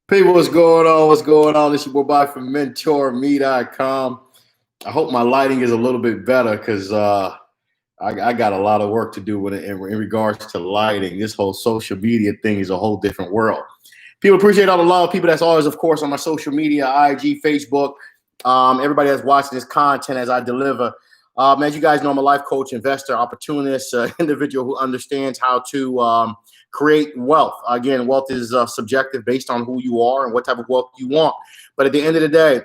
People, what's going on? What's going on? This is your boy from Mentourme.com. I hope my lighting is a little bit better because I got a lot of work to do with it in regards to lighting. This whole social media thing is a whole different world. People appreciate all the love. People that's always, of course, on my social media, IG, Facebook. Everybody that's watching this content as I deliver. As you guys know, I'm a life coach, investor, opportunist, individual who understands how to create wealth. Again, wealth is subjective based on who you are and what type of wealth you want. But at the end of the day,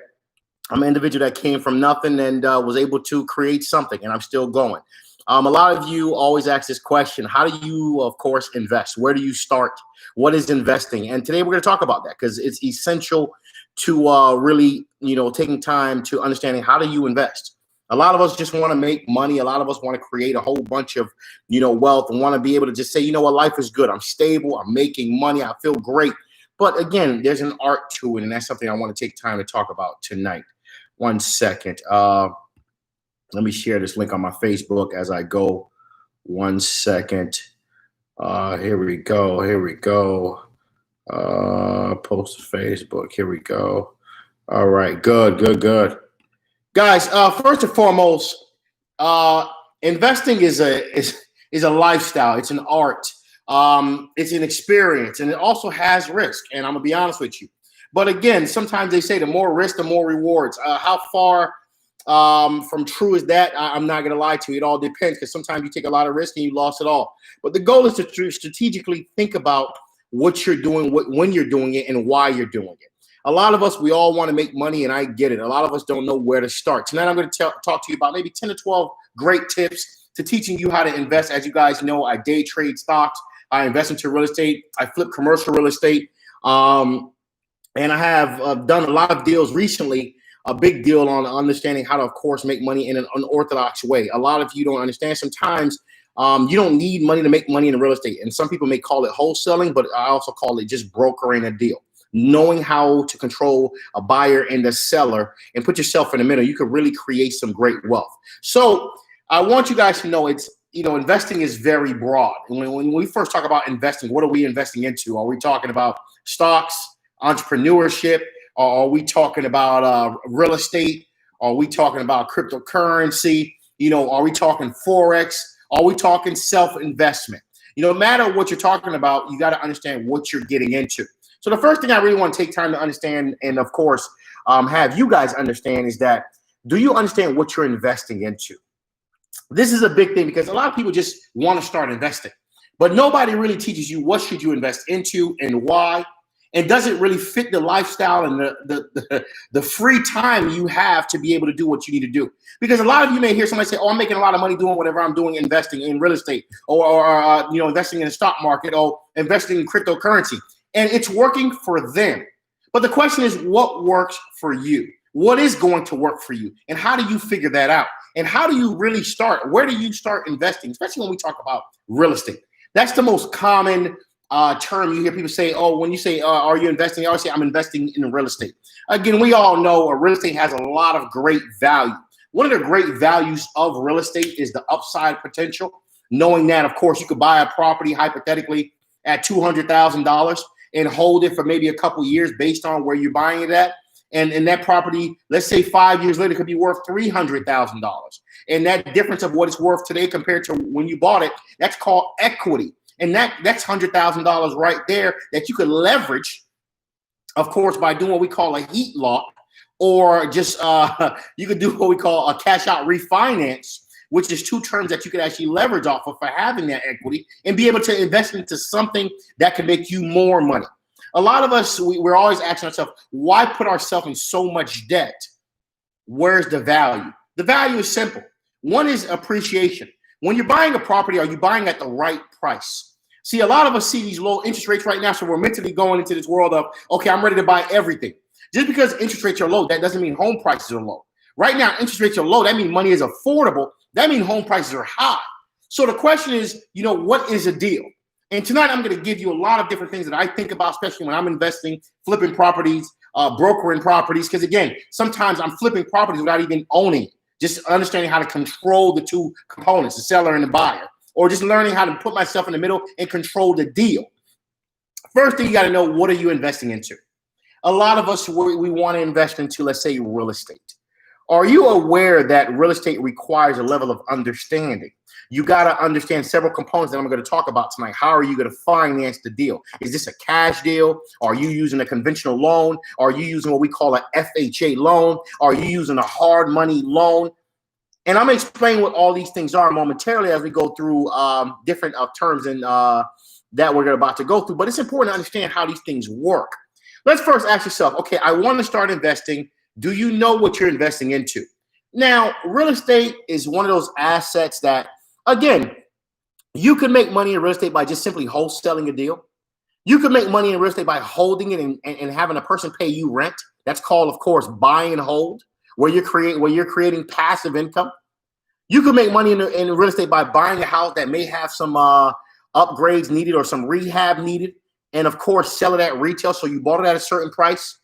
I'm an individual that came from nothing and was able to create something, and I'm still going. A lot of you always ask this question: how do you, of course, invest? Where do you start? What is investing? And today we're going to talk about that because it's essential to really, taking time to understanding how do you invest. A lot of us just want to make money. A lot of us want to create a whole bunch of, wealth and want to be able to just say, life is good. I'm stable. I'm making money. I feel great. But again, there's an art to it, and that's something I want to take time to talk about tonight. One second. Let me share this link on my Facebook as I go. One second. Here we go. Post to Facebook. Here we go. All right. Good. Guys, first and foremost, investing is a lifestyle. It's an art. It's an experience, and it also has risk. And I'm gonna be honest with you. But again, sometimes they say the more risk, the more rewards. How far from true is that? I'm not gonna lie to you. It all depends, because sometimes you take a lot of risk and you lost it all. But the goal is to strategically think about what you're doing, when you're doing it, and why you're doing it. A lot of us, we all want to make money, and I get it. A lot of us don't know where to start. Tonight, I'm going to talk to you about maybe 10 to 12 great tips to teaching you how to invest. As you guys know, I day trade stocks. I invest into real estate. I flip commercial real estate. And I have done a lot of deals recently, a big deal on understanding how to, of course, make money in an unorthodox way. A lot of you don't understand. Sometimes you don't need money to make money in real estate. And some people may call it wholesaling, but I also call it just brokering a deal. Knowing how to control a buyer and a seller and put yourself in the middle, you could really create some great wealth. So I want you guys to know investing is very broad. When we first talk about investing, what are we investing into? Are we talking about stocks, entrepreneurship? Or are we talking about real estate? Are we talking about cryptocurrency? Are we talking Forex? Are we talking self-investment? No matter what you're talking about, you got to understand what you're getting into. So the first thing I really want to take time to understand, and of course, have you guys understand, is that, do you understand what you're investing into? This is a big thing because a lot of people just want to start investing, but nobody really teaches you what should you invest into and why, and does it really fit the lifestyle and the free time you have to be able to do what you need to do. Because a lot of you may hear somebody say, oh, I'm making a lot of money doing whatever I'm doing, investing in real estate, or investing in the stock market, or investing in cryptocurrency. And it's working for them. But the question is, what works for you? What is going to work for you? And how do you figure that out? And how do you really start? Where do you start investing? Especially when we talk about real estate. That's the most common term you hear people say. Oh, when you say, are you investing? I always say, I'm investing in real estate. Again, we all know real estate has a lot of great value. One of the great values of real estate is the upside potential. Knowing that, of course, you could buy a property hypothetically at $200,000 and hold it for maybe a couple years based on where you're buying it at. And that property, let's say 5 years later, could be worth $300,000. And that difference of what it's worth today compared to when you bought it, that's called equity. And that's $100,000 right there that you could leverage, of course, by doing what we call a heat lock, or just you could do what we call a cash out refinance, which is two terms that you could actually leverage off of for having that equity and be able to invest into something that can make you more money. A lot of us, we're always asking ourselves, why put ourselves in so much debt? Where's the value? The value is simple. One is appreciation. When you're buying a property, are you buying at the right price? See, a lot of us see these low interest rates right now, so we're mentally going into this world of, okay, I'm ready to buy everything. Just because interest rates are low, that doesn't mean home prices are low. Right now, interest rates are low. That means money is affordable. That means home prices are high. So the question is, what is a deal? And tonight I'm going to give you a lot of different things that I think about, especially when I'm investing, flipping properties, brokering properties. Because again, sometimes I'm flipping properties without even owning, just understanding how to control the two components, the seller and the buyer, or just learning how to put myself in the middle and control the deal. First thing you got to know, what are you investing into? a lot of us, we want to invest into, let's say, real estate. Are you aware that real estate requires a level of understanding? You got to understand several components that I'm going to talk about tonight. How are you going to finance the deal? Is this a cash deal? Are you using a conventional loan? Are you using what we call an FHA loan? Are you using a hard money loan? And I'm going to explain what all these things are momentarily as we go through different terms and that we're about to go through. But it's important to understand how these things work. Let's first ask yourself, okay, I want to start investing. Do you know what you're investing into? Now, real estate is one of those assets that, again, you can make money in real estate by just simply wholesaling a deal. You can make money in real estate by holding it and having a person pay you rent. That's called, of course, buy and hold, where you're creating passive income. You can make money in real estate by buying a house that may have some upgrades needed or some rehab needed, and of course, sell it at retail. So you bought it at a certain price.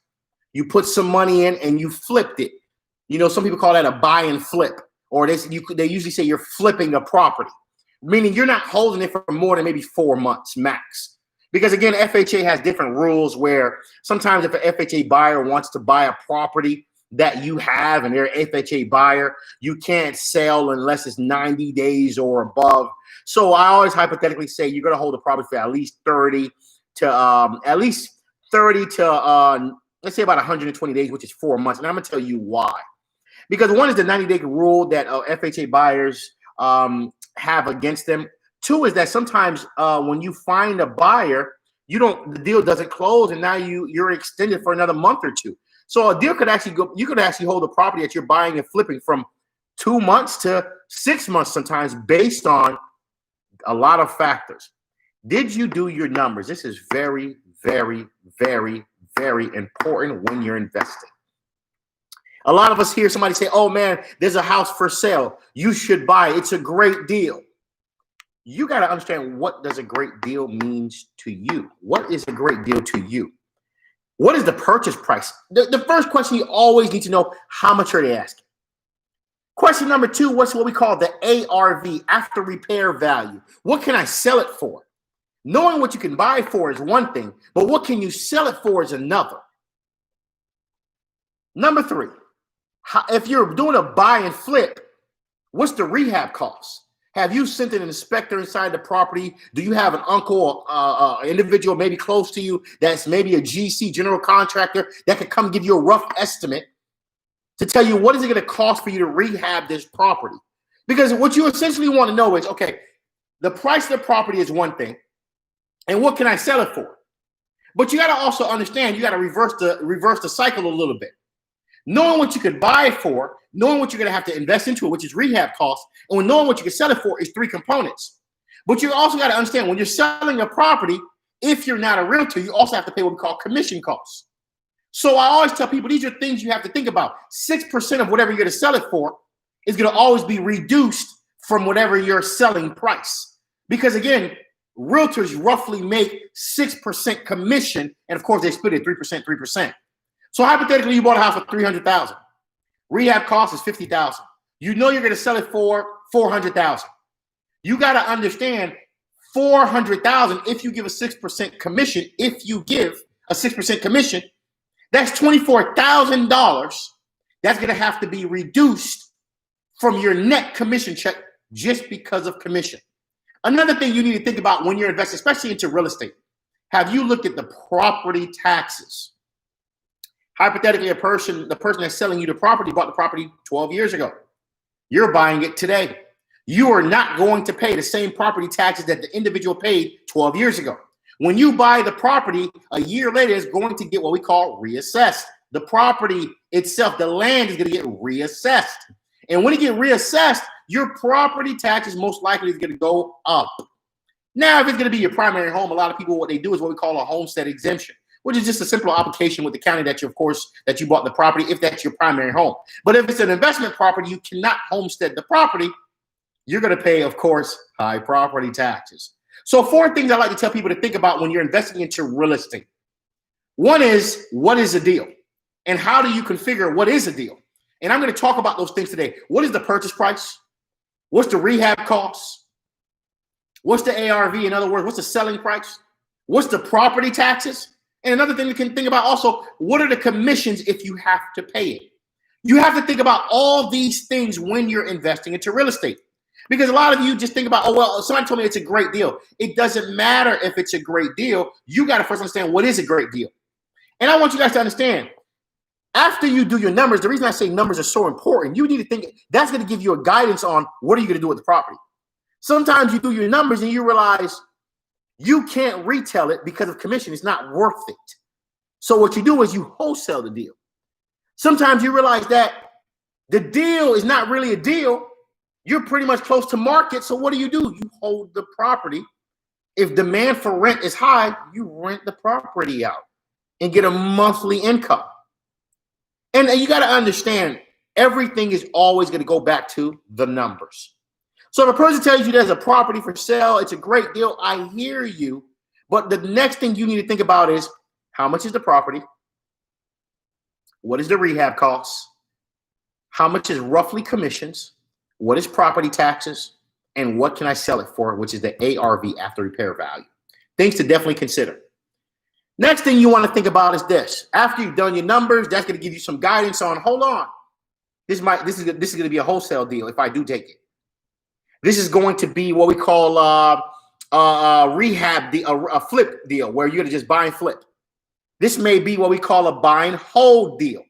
You put some money in and you flipped it. You know, some people call that a buy and flip, or they usually say you're flipping a property, meaning you're not holding it for more than maybe 4 months max. Because again, FHA has different rules where sometimes if an FHA buyer wants to buy a property that you have and they're an FHA buyer, you can't sell unless it's 90 days or above. So I always hypothetically say you're going to hold the property for at least 30 to let's say about 120 days, which is 4 months. And I'm going to tell you why. Because one is the 90-day rule that FHA buyers have against them. Two is that sometimes when you find a buyer, the deal doesn't close, and now you're extended for another month or two. So a deal could actually you could actually hold a property that you're buying and flipping from 2 months to 6 months sometimes, based on a lot of factors. Did you do your numbers? This is very, very, very, very important when you're investing. A lot of us hear somebody say, oh man, there's a house for sale. You should buy it. It's a great deal. You got to understand, what does a great deal means to you? What is a great deal to you? What is the purchase price? The first question you always need to know, how much are they asking? Question number two, what's what we call the ARV, after repair value? What can I sell it for? Knowing what you can buy for is one thing, but what can you sell it for is another. Number three, if you're doing a buy and flip, what's the rehab cost? Have you sent an inspector inside the property? Do you have an uncle, individual maybe close to you that's maybe a GC, general contractor, that could come give you a rough estimate to tell you what is it going to cost for you to rehab this property? Because what you essentially want to know is, okay, the price of the property is one thing, and what can I sell it for? But you got to also understand, you got to reverse the cycle a little bit. Knowing what you could buy it for, knowing what you're going to have to invest into it, which is rehab costs, and knowing what you can sell it for is three components. But you also got to understand, when you're selling a property, if you're not a realtor, you also have to pay what we call commission costs. So I always tell people, these are things you have to think about. 6% of whatever you're going to sell it for is going to always be reduced from whatever your selling price. Because again, realtors roughly make 6% commission, and of course they split it 3%, 3%. So hypothetically, you bought a house for $300,000. Rehab cost is $50,000. You know you're going to sell it for $400,000. You got to understand, $400,000. If you give a 6% commission, that's $24,000. That's going to have to be reduced from your net commission check just because of commission. Another thing you need to think about when you're investing, especially into real estate, have you looked at the property taxes? Hypothetically, the person that's selling you the property bought the property 12 years ago. You're buying it today. You are not going to pay the same property taxes that the individual paid 12 years ago. When you buy the property, a year later, it's going to get what we call reassessed. The property itself, the land, is going to get reassessed. And when it gets reassessed, your property taxes most likely is going to go up. Now, if it's going to be your primary home, a lot of people, what they do is what we call a homestead exemption, which is just a simple application with the county that you bought the property, if that's your primary home. But if it's an investment property, you cannot homestead the property. You're going to pay, of course, high property taxes. So 4 things I like to tell people to think about when you're investing into real estate. One is, what is a deal? And how do you configure what is a deal? And I'm going to talk about those things today. What is the purchase price? What's the rehab costs? What's the ARV? In other words, what's the selling price? What's the property taxes? And another thing you can think about also, what are the commissions if you have to pay it? You have to think about all these things when you're investing into real estate. Because a lot of you just think about, oh, well, somebody told me it's a great deal. It doesn't matter if it's a great deal. You got to first understand what is a great deal. And I want you guys to understand, after you do your numbers, the reason I say numbers are so important, you need to think that's going to give you a guidance on what are you going to do with the property. Sometimes you do your numbers and you realize you can't retail it because of commission. It's not worth it. So what you do is you wholesale the deal. Sometimes you realize that the deal is not really a deal. You're pretty much close to market. So what do? You hold the property. If demand for rent is high, you rent the property out and get a monthly income. And you got to understand, everything is always going to go back to the numbers. So if a person tells you there's a property for sale, it's a great deal, I hear you. But the next thing you need to think about is, how much is the property? What is the rehab cost? How much is roughly commissions? What is property taxes? And what can I sell it for, which is the ARV, after repair value. Things to definitely consider. Next thing you want to think about is this. After you've done your numbers, that's going to give you some guidance on, hold on. This is going to be a wholesale deal if I do take it. This is going to be what we call rehab, a flip deal, where you're going to just buy and flip. This may be what we call a buy and hold deal.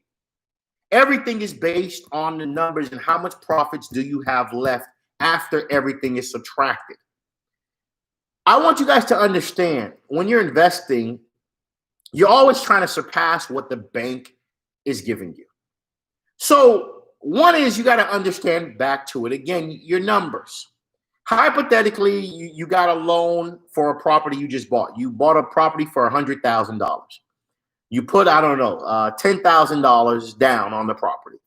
Everything is based on the numbers and how much profits do you have left after everything is subtracted. I want you guys to understand, when you're investing, you're always trying to surpass what the bank is giving you. So one is, you got to understand, back to it again, your numbers. Hypothetically, you got a loan for a property you just bought. You bought a property for $100,000. You put, I don't know, $10,000 down on the property.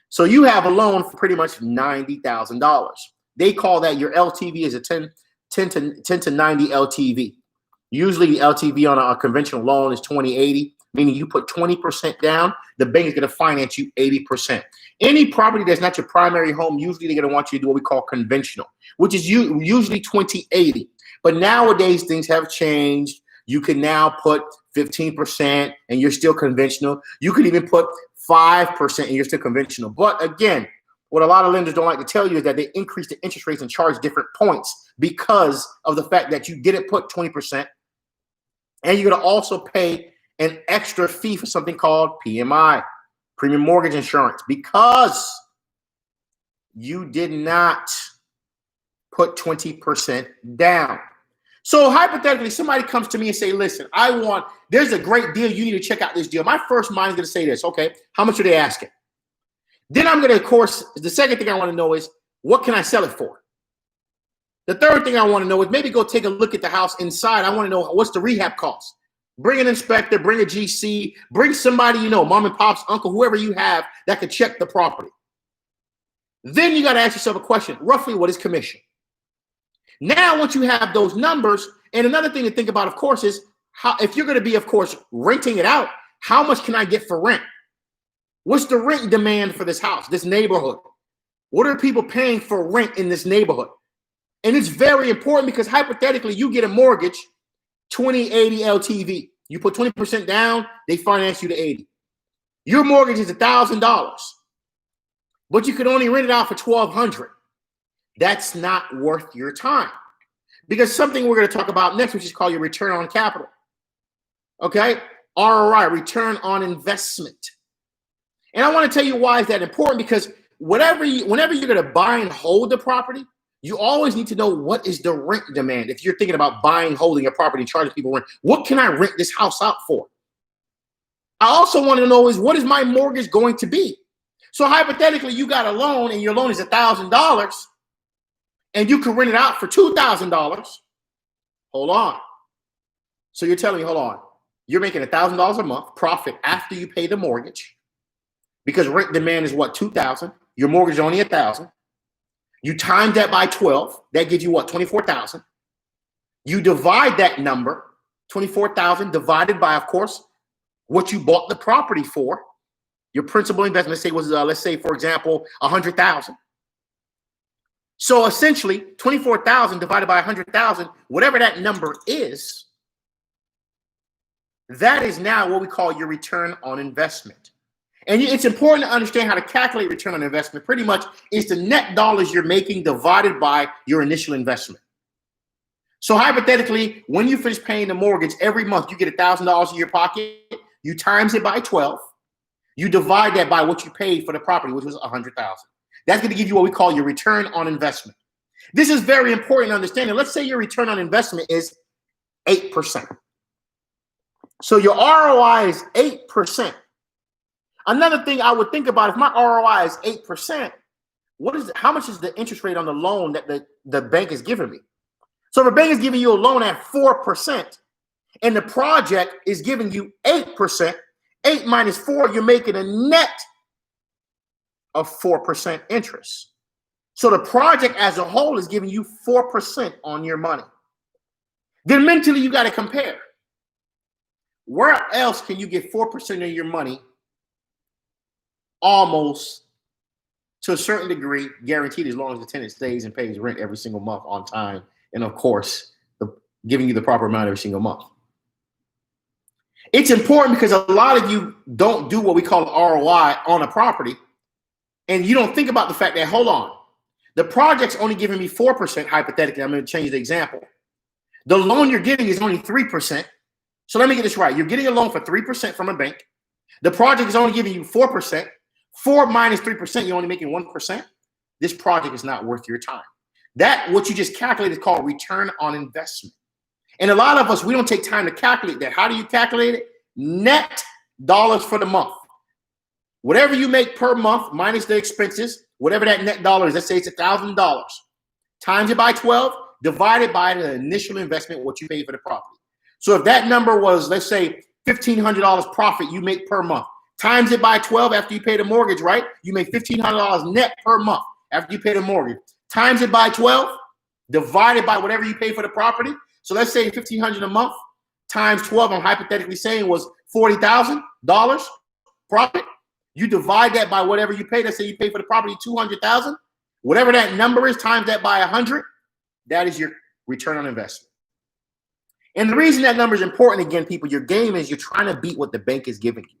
So you have a loan for pretty much $90,000. They call that your LTV is a 10 to 90 LTV. Usually the LTV on a conventional loan is 20/80, meaning you put 20% down, the bank is going to finance you 80%. Any property that's not your primary home, usually they're going to want you to do what we call conventional, which is usually 20/80. But nowadays things have changed. You can now put 15% and you're still conventional. You could even put 5% and you're still conventional. But again, what a lot of lenders don't like to tell you is that they increase the interest rates and charge different points because of the fact that you didn't put 20%. And you're going to also pay an extra fee for something called PMI, premium mortgage insurance, because you did not put 20% down. So hypothetically, somebody comes to me and say, listen, there's a great deal. You need to check out this deal. My first mind is going to say this. Okay, how much are they asking? Then I'm going to, of course, the second thing I want to know is, what can I sell it for? The third thing I want to know is, maybe go take a look at the house inside. I want to know, what's the rehab cost? Bring an inspector, bring a GC, bring somebody, mom and pops, uncle, whoever you have that could check the property. Then you got to ask yourself a question. Roughly, what is commission? Now, once you have those numbers, and another thing to think about, of course, is if you're going to be, of course, renting it out, how much can I get for rent? What's the rent demand for this house, this neighborhood? What are people paying for rent in this neighborhood? And it's very important because hypothetically, you get a mortgage, 20/80 LTV. You put 20% down, they finance you to 80. Your mortgage is $1,000, but you could only rent it out for $1,200. That's not worth your time, because something we're going to talk about next, which is called your return on capital. Okay, ROI, return on investment. And I want to tell you why is that important, because whenever you're going to buy and hold the property, you always need to know, what is the rent demand. If you're thinking about buying, holding a property, and charging people rent, what can I rent this house out for? I also want to know is, what is my mortgage going to be? So hypothetically, you got a loan and your loan is $1,000 and you can rent it out for $2,000. Hold on. So you're telling me, hold on, you're making $1,000 a month profit after you pay the mortgage, because rent demand is what, $2,000. Your mortgage is only $1,000. You times that by 12, that gives you what, 24,000. You divide that number, 24,000, divided by, of course, what you bought the property for. Your principal investment, let's say, for example, 100,000. So essentially, 24,000 divided by 100,000, whatever that number is, That is now what we call your return on investment. And it's important to understand how to calculate return on investment. Pretty much is the net dollars you're making divided by your initial investment. So hypothetically, when you finish paying the mortgage every month, you get $1,000 in your pocket. You times it by 12. You divide that by what you paid for the property, which was $100,000. That's going to give you what we call your return on investment. This is very important to understand. Let's say your return on investment is 8%. So your ROI is 8%. Another thing I would think about, if my ROI is 8%, how much is the interest rate on the loan that the bank is giving me? So if a bank is giving you a loan at 4% and the project is giving you 8%, 8 minus 4, you're making a net of 4% interest. So the project as a whole is giving you 4% on your money. Then mentally, you got to compare. Where else can you get 4% of your money almost to a certain degree guaranteed, as long as the tenant stays and pays rent every single month on time, and of course, giving you the proper amount every single month? It's important because a lot of you don't do what we call ROI on a property, and you don't think about the fact that, hold on, the project's only giving me 4%, hypothetically. I'm going to change the example. The loan you're getting is only 3%. So let me get this right. You're getting a loan for 3% from a bank. The project is only giving you 4%. 4 minus 3%, you're only making 1%. This project is not worth your time. That, what you just calculated, is called return on investment. And a lot of us, we don't take time to calculate that. How do you calculate it? Net dollars for the month. Whatever you make per month minus the expenses, whatever that net dollar is, let's say it's $1,000, times it by 12, divided by the initial investment, what you paid for the property. So if that number was, let's say, $1,500 profit you make per month, times it by 12 after you pay the mortgage, right? You make $1,500 net per month after you pay the mortgage. Times it by 12, divided by whatever you pay for the property. So let's say $1,500 a month times 12, I'm hypothetically saying, was $40,000 profit. You divide that by whatever you pay. Let's say you pay for the property $200,000. Whatever that number is, times that by 100. That is your return on investment. And the reason that number is important, again, people, your game is you're trying to beat what the bank is giving you.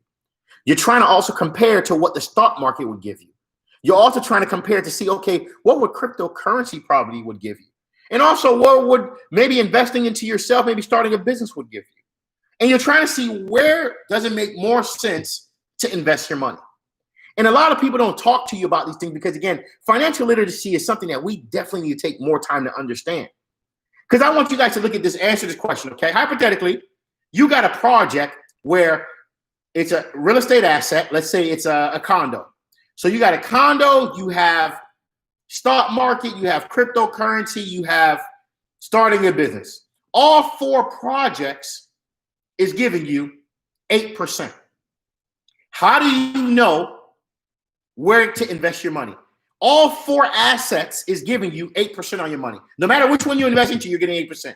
You're trying to also compare to what the stock market would give you. You're also trying to compare to see, okay, what would cryptocurrency probably would give you? And also what would maybe investing into yourself, maybe starting a business would give you. And you're trying to see where does it make more sense to invest your money. And a lot of people don't talk to you about these things because, again, financial literacy is something that we definitely need to take more time to understand. Because I want you guys to look at this, answer this question, okay? Hypothetically, you got a project where it's a real estate asset. Let's say it's a condo. So you got a condo, you have stock market, you have cryptocurrency, you have starting a business. All 4 projects is giving you 8%. How do you know where to invest your money? All 4 assets is giving you 8% on your money. No matter which one you invest into, you're getting 8%.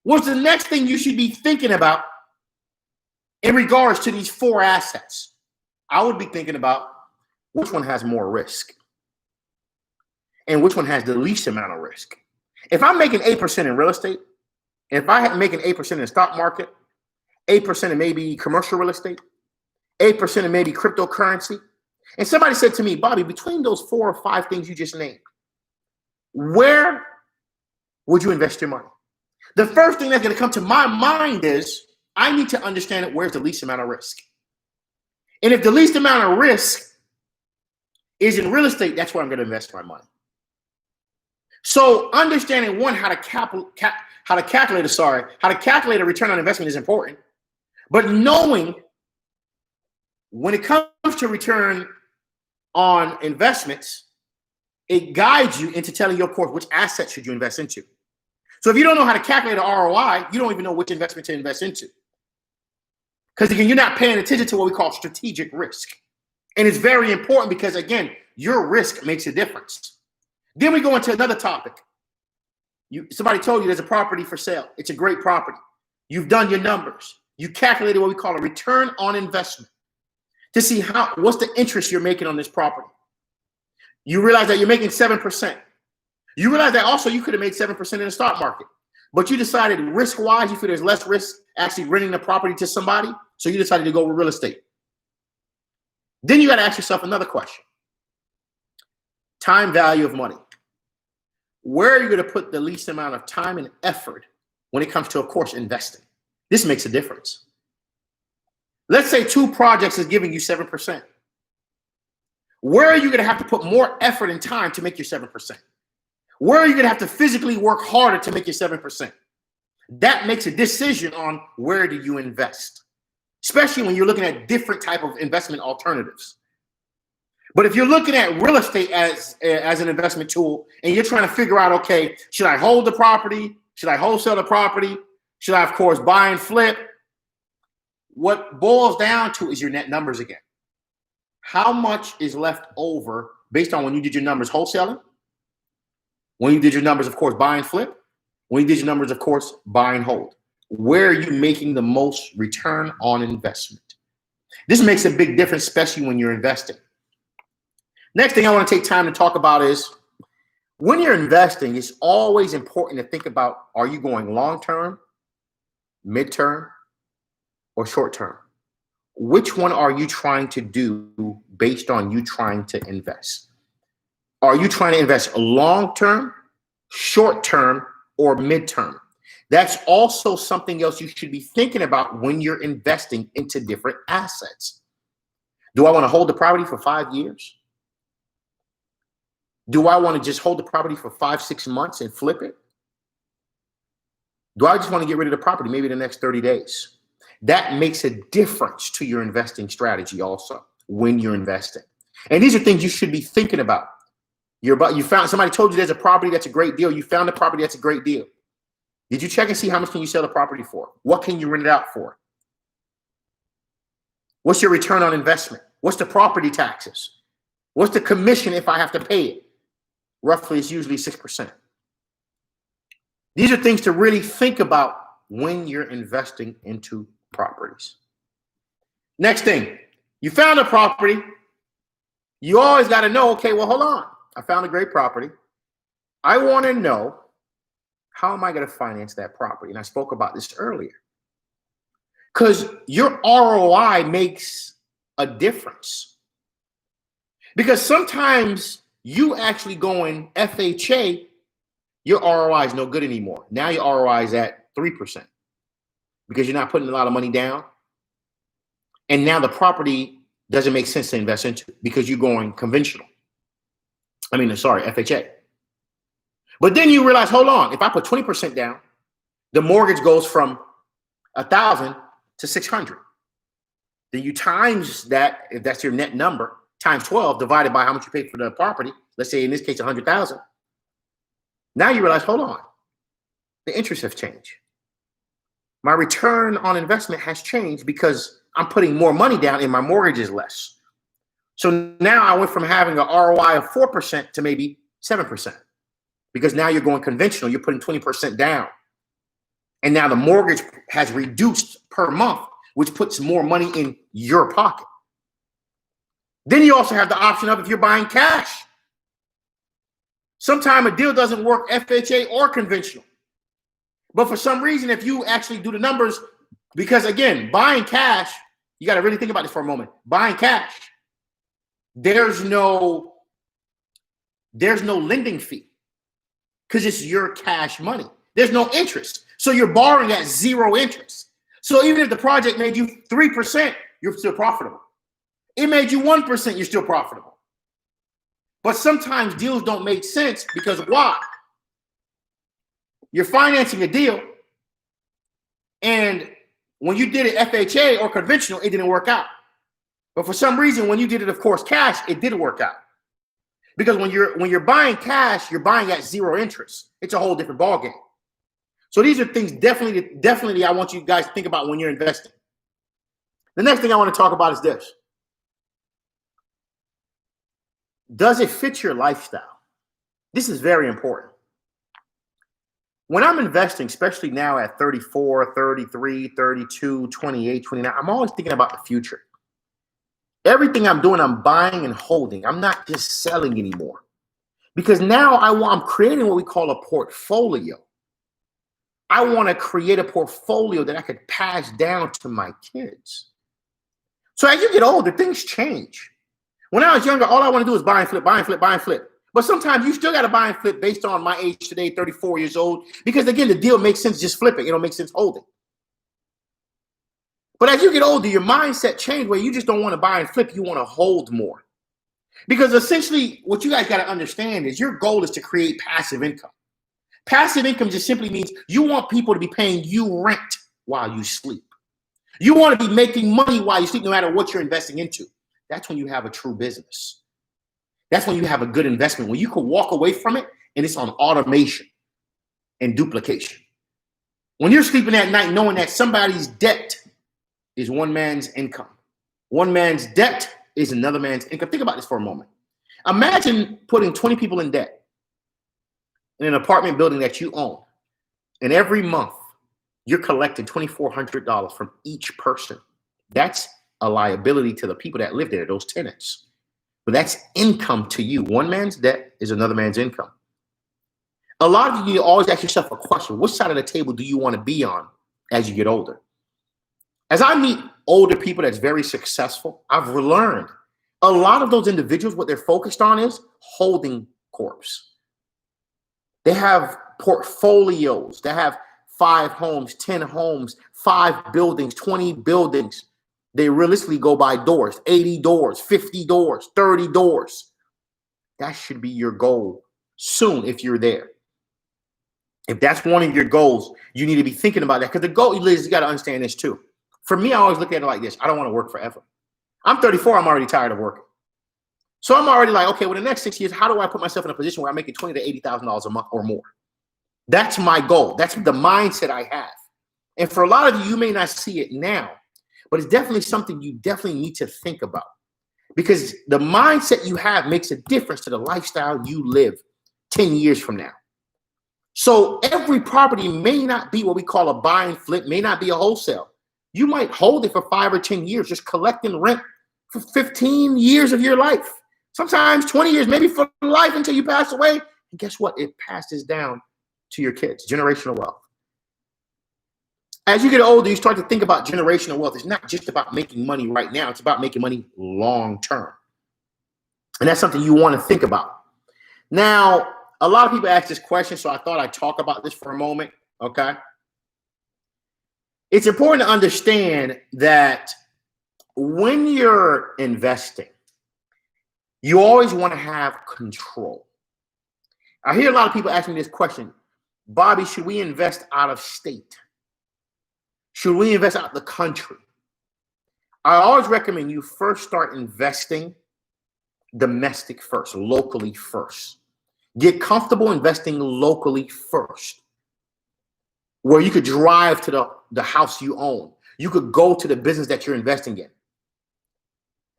What's the next thing you should be thinking about in regards to these 4 assets? I would be thinking about which one has more risk and which one has the least amount of risk. If I'm making 8% in real estate, if I'm making 8% in the stock market, 8% in maybe commercial real estate, 8% in maybe cryptocurrency, and somebody said to me, Bobby, between those 4 or 5 things you just named, where would you invest your money? The first thing that's going to come to my mind is I need to understand where's the least amount of risk. And if the least amount of risk is in real estate, that's where I'm going to invest my money. So understanding, one, how to calculate a return on investment is important. But knowing when it comes to return on investments, it guides you into telling you, of course, which assets should you invest into. So if you don't know how to calculate an ROI, you don't even know which investment to invest into. Because again, you're not paying attention to what we call strategic risk. And it's very important because, again, your risk makes a difference. Then we go into another topic. Somebody told you there's a property for sale. It's a great property. You've done your numbers. You calculated what we call a return on investment to see what's the interest you're making on this property. You realize that you're making 7%. You realize that also you could have made 7% in the stock market, but you decided risk-wise, you feel there's less risk actually renting the property to somebody, so you decided to go with real estate. Then you got to ask yourself another question. Time value of money. Where are you going to put the least amount of time and effort when it comes to, of course, investing? This makes a difference. Let's say 2 projects is giving you 7%. Where are you going to have to put more effort and time to make your 7%? Where are you going to have to physically work harder to make your 7%? That makes a decision on where do you invest, especially when you're looking at different type of investment alternatives. But if you're looking at real estate as an investment tool and you're trying to figure out, okay, should I hold the property? Should I wholesale the property? Should I, of course, buy and flip? What boils down to is your net numbers again. How much is left over based on when you did your numbers wholesaling? When you did your numbers, of course, buy and flip? When you did your numbers, of course, buy and hold? Where are you making the most return on investment? This makes a big difference, especially when you're investing. Next thing I want to take time to talk about is when you're investing, it's always important to think about, are you going long-term, mid-term, or short-term? Which one are you trying to do based on you trying to invest? Are you trying to invest long-term, short-term, or mid-term? That's also something else you should be thinking about when you're investing into different assets. Do I want to hold the property for 5 years? Do I want to just hold the property for 5-6 months and flip it? Do I just want to get rid of the property maybe the next 30 days? That makes a difference to your investing strategy also when you're investing. And these are things you should be thinking about. You found somebody told you there's a property that's a great deal. You found a property that's a great deal. Did you check and see how much can you sell the property for? What can you rent it out for? What's your return on investment? What's the property taxes? What's the commission if I have to pay it? Roughly, it's usually 6%. These are things to really think about when you're investing into properties. Next thing, you found a property. You always got to know, okay, well, hold on. I found a great property. I want to know, how am I going to finance that property? And I spoke about this earlier. Because your ROI makes a difference. Because sometimes you actually going FHA, your ROI is no good anymore. Now your ROI is at 3% because you're not putting a lot of money down. And now the property doesn't make sense to invest into because you're going conventional. FHA. But then you realize, hold on, if I put 20% down, the mortgage goes from 1,000 to 600. Then you times that, if that's your net number, times 12 divided by how much you paid for the property. Let's say in this case, 100,000. Now you realize, hold on, the interest has changed. My return on investment has changed because I'm putting more money down and my mortgage is less. So now I went from having an ROI of 4% to maybe 7%. Because now you're going conventional, you're putting 20% down. And now the mortgage has reduced per month, which puts more money in your pocket. Then you also have the option of if you're buying cash. Sometimes a deal doesn't work FHA or conventional. But for some reason, if you actually do the numbers, because again, buying cash, you got to really think about this for a moment. Buying cash, there's no lending fee because it's your cash money. There's no interest. So you're borrowing at 0 interest. So even if the project made you 3%, you're still profitable. It made you 1%, you're still profitable. But sometimes deals don't make sense because why? You're financing a deal, and when you did it FHA or conventional, it didn't work out. But for some reason, when you did it, of course, cash, it did work out. Because when you're buying cash, you're buying at 0 interest. It's a whole different ballgame. So these are things definitely I want you guys to think about when you're investing. The next thing I want to talk about is this. Does it fit your lifestyle? This is very important. When I'm investing, especially now at 34, 33, 32, 28, 29, I'm always thinking about the future. Everything I'm doing, I'm buying and holding. I'm not just selling anymore. Because now I'm creating what we call a portfolio. I want to create a portfolio that I could pass down to my kids. So as you get older, things change. When I was younger, all I want to do is buy and flip, buy and flip, buy and flip. But sometimes you still got to buy and flip based on my age today, 34 years old, because again, the deal makes sense just flipping. It don't make sense holding. But as you get older, your mindset changes where you just don't want to buy and flip. You want to hold more. Because essentially what you guys got to understand is your goal is to create passive income. Passive income just simply means you want people to be paying you rent while you sleep. You want to be making money while you sleep, no matter what you're investing into. That's when you have a true business. That's when you have a good investment, when you can walk away from it and it's on automation and duplication. When you're sleeping at night knowing that somebody's debt is one man's income. One man's debt is another man's income. Think about this for a moment. Imagine putting 20 people in debt in an apartment building that you own, and every month you're collecting $2,400 from each person. That's a liability to the people that live there, those tenants. But that's income to you. One man's debt is another man's income. A lot of you always ask yourself a question: which side of the table do you want to be on as you get older? As I meet older people that's very successful, I've learned a lot of those individuals, what they're focused on is holding corps. They have portfolios. They have 5 homes, 10 homes, 5 buildings, 20 buildings. They realistically go by doors, 80 doors, 50 doors, 30 doors. That should be your goal soon if you're there. If that's one of your goals, you need to be thinking about that, because the goal, you got to understand this too. For me, I always look at it like this. I don't want to work forever. I'm 34. I'm already tired of working. So I'm already like, okay, well, the next 6 years, how do I put myself in a position where I'm making $20,000 to $80,000 a month or more? That's my goal. That's the mindset I have. And for a lot of you, you may not see it now, but it's definitely something you definitely need to think about, because the mindset you have makes a difference to the lifestyle you live 10 years from now. So every property may not be what we call a buy and flip, may not be a wholesale. You might hold it for 5 or 10 years, just collecting rent for 15 years of your life. Sometimes 20 years, maybe for life until you pass away. And guess what? It passes down to your kids, generational wealth. As you get older, you start to think about generational wealth. It's not just about making money right now. It's about making money long term. And that's something you want to think about. Now, a lot of people ask this question, so I thought I'd talk about this for a moment, okay? It's important to understand that when you're investing, you always want to have control. I hear a lot of people asking me this question: Bobby, should we invest out of state? Should we invest out of the country? I always recommend you first start investing domestic first, locally first. Get comfortable investing locally first, where you could drive to the house you own. You could go to the business that you're investing in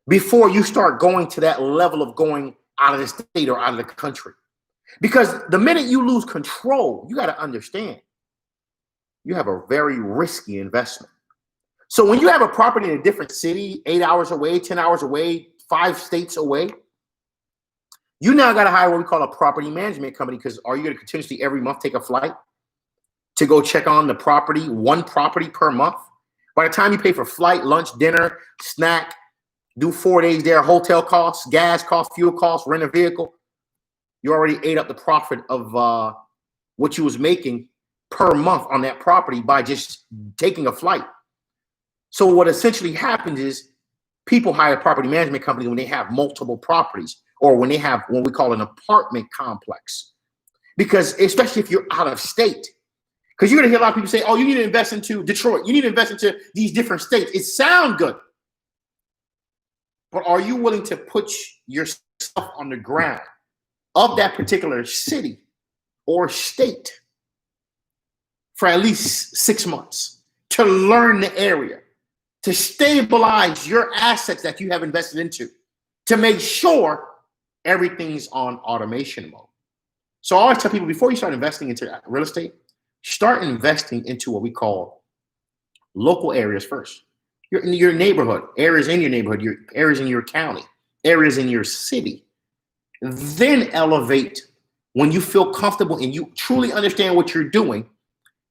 before you start going to that level of going out of the state or out of the country. Because the minute you lose control, you got to understand, you have a very risky investment. So when you have a property in a different city, 8 hours away, 10 hours away, 5 states away, you now got to hire what we call a property management company, because are you going to continuously every month take a flight to go check on the property, one property per month? By the time you pay for flight, lunch, dinner, snack, do 4 days there, hotel costs, gas costs, fuel costs, rent a vehicle, you already ate up the profit of what you was making per month on that property by just taking a flight. So what essentially happens is people hire property management companies when they have multiple properties, or when they have what we call an apartment complex. Because especially if you're out of state, because you're going to hear a lot of people say, oh, you need to invest into Detroit. You need to invest into these different states. It sounds good. But are you willing to put yourself on the ground of that particular city or state for at least 6 months to learn the area, to stabilize your assets that you have invested into, to make sure everything's on automation mode? So I always tell people, before you start investing into real estate, start investing into what we call local areas first. Your neighborhood, areas in your neighborhood, your areas in your county, areas in your city. Then elevate when you feel comfortable and you truly understand what you're doing.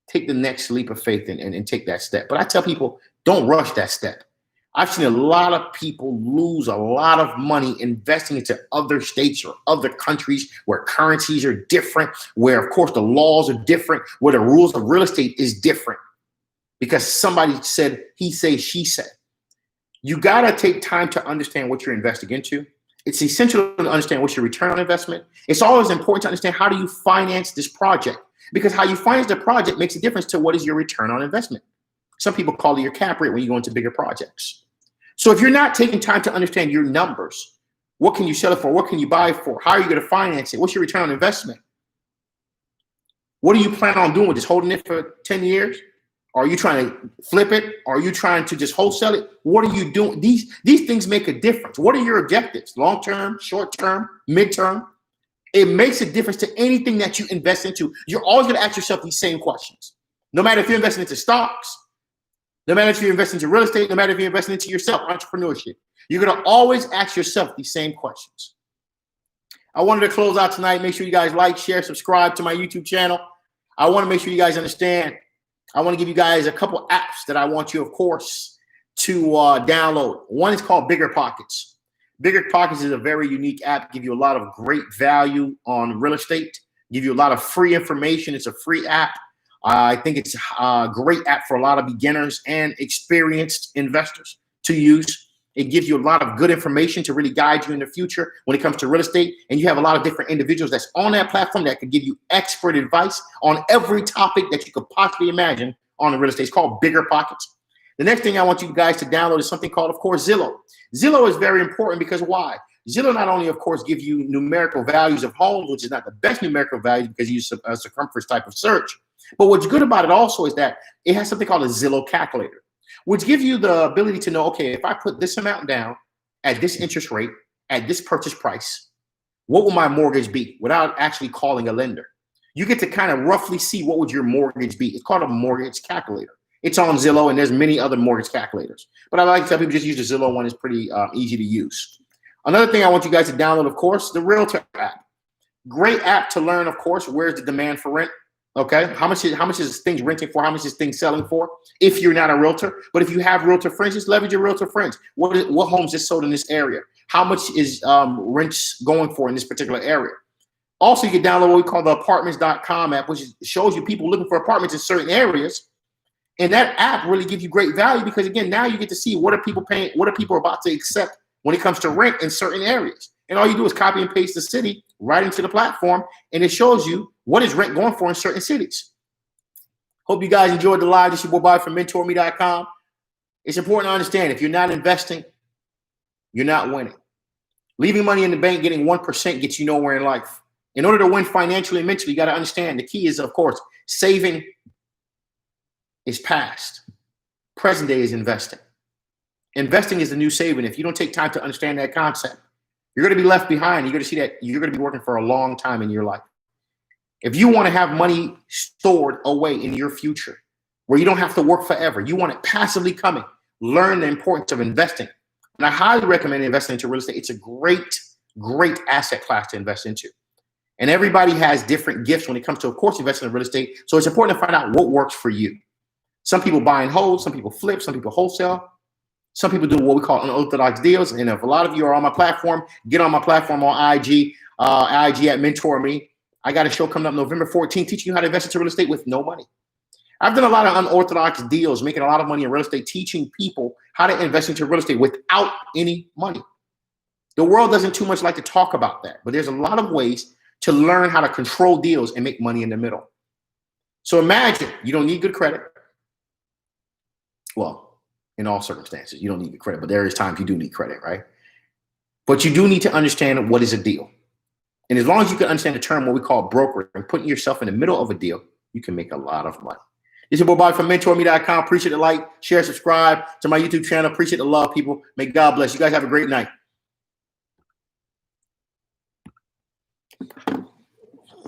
take the next leap of faith and take that step. But I tell people, don't rush that step. I've seen a lot of people lose a lot of money investing into other states or other countries where currencies are different, where, of course, the laws are different, where the rules of real estate is different because somebody said, he say, she said. You got to take time to understand what you're investing into. It's essential to understand what's your return on investment. It's always important to understand how do you finance this project, because how you finance the project makes a difference to what is your return on investment. Some people call it your cap rate when you go into bigger projects. So if you're not taking time to understand your numbers, what can you sell it for? What can you buy it for? How are you going to finance it? What's your return on investment? What do you plan on doing with this? Holding it for 10 years? Are you trying to flip it? Are you trying to just wholesale it? What are you doing? These things make a difference. What are your objectives? Long-term, short-term, mid-term? It makes a difference to anything that you invest into. You're always going to ask yourself these same questions. No matter if you're investing into stocks, no matter if you're investing into real estate, no matter if you're investing into yourself, entrepreneurship, you're going to always ask yourself these same questions. I wanted to close out tonight. Make sure you guys like, share, subscribe to my YouTube channel. I want to make sure you guys understand. I want to give you guys a couple apps that I want you, of course, to download. One is called Bigger Pockets. Bigger Pockets is a very unique app. Give you a lot of great value on real estate. Give you a lot of free information. It's a free app. I think it's a great app for a lot of beginners and experienced investors to use. It gives you a lot of good information to really guide you in the future when it comes to real estate. And you have a lot of different individuals that's on that platform that can give you expert advice on every topic that you could possibly imagine on the real estate. It's called Bigger Pockets. The next thing I want you guys to download is something called, of course, Zillow. Zillow is very important because why? Zillow not only, of course, gives you numerical values of homes, which is not the best numerical value because you use a circumference type of search. But what's good about it also is that it has something called a Zillow calculator, which gives you the ability to know, okay, if I put this amount down at this interest rate, at this purchase price, what will my mortgage be without actually calling a lender? You get to kind of roughly see what would your mortgage be. It's called a mortgage calculator. It's on Zillow, and there's many other mortgage calculators. But I like to tell people just use the Zillow one. It's pretty easy to use. Another thing I want you guys to download, of course, the Realtor app. Great app to learn, of course, where's the demand for rent. Okay, how much is things renting for? How much is things selling for? If you're not a realtor, but if you have realtor friends, just leverage your realtor friends. What homes just sold in this area? How much is rents going for in this particular area? Also, you can download what we call the apartments.com app, which shows you people looking for apartments in certain areas. And that app really gives you great value because, again, now you get to see what are people paying, what are people about to accept when it comes to rent in certain areas. And all you do is copy and paste the city right into the platform, and it shows you what is rent going for in certain cities. Hope you guys enjoyed the live. This is your boy Bobby from Mentourme.com. It's important to understand if you're not investing, you're not winning. Leaving money in the bank, getting 1% gets you nowhere in life. In order to win financially and mentally, you got to understand the key is, of course, saving is past. Present day is investing. Investing is the new saving. If you don't take time to understand that concept, you're going to be left behind. You're going to see that you're going to be working for a long time in your life. If you want to have money stored away in your future where you don't have to work forever, you want it passively coming, learn the importance of investing. And I highly recommend investing into real estate. It's a great, great asset class to invest into. And everybody has different gifts when it comes to, of course, investing in real estate. So it's important to find out what works for you. Some people buy and hold, some people flip, some people wholesale. Some people do what we call unorthodox deals. And if a lot of you are on my platform, get on my platform on IG, IG at Mentourme. I got a show coming up November 14th teaching you how to invest into real estate with no money. I've done a lot of unorthodox deals, making a lot of money in real estate, teaching people how to invest into real estate without any money. The world doesn't too much like to talk about that, but there's a lot of ways to learn how to control deals and make money in the middle. So imagine you don't need good credit. Well, in all circumstances, you don't need good credit, but there is times you do need credit, right? But you do need to understand what is a deal. And as long as you can understand the term, what we call broker, and putting yourself in the middle of a deal, you can make a lot of money. This is your boy Bobby from Mentourme.com. Appreciate the like, share, subscribe to my YouTube channel. Appreciate the love, people. May God bless. You guys have a great night.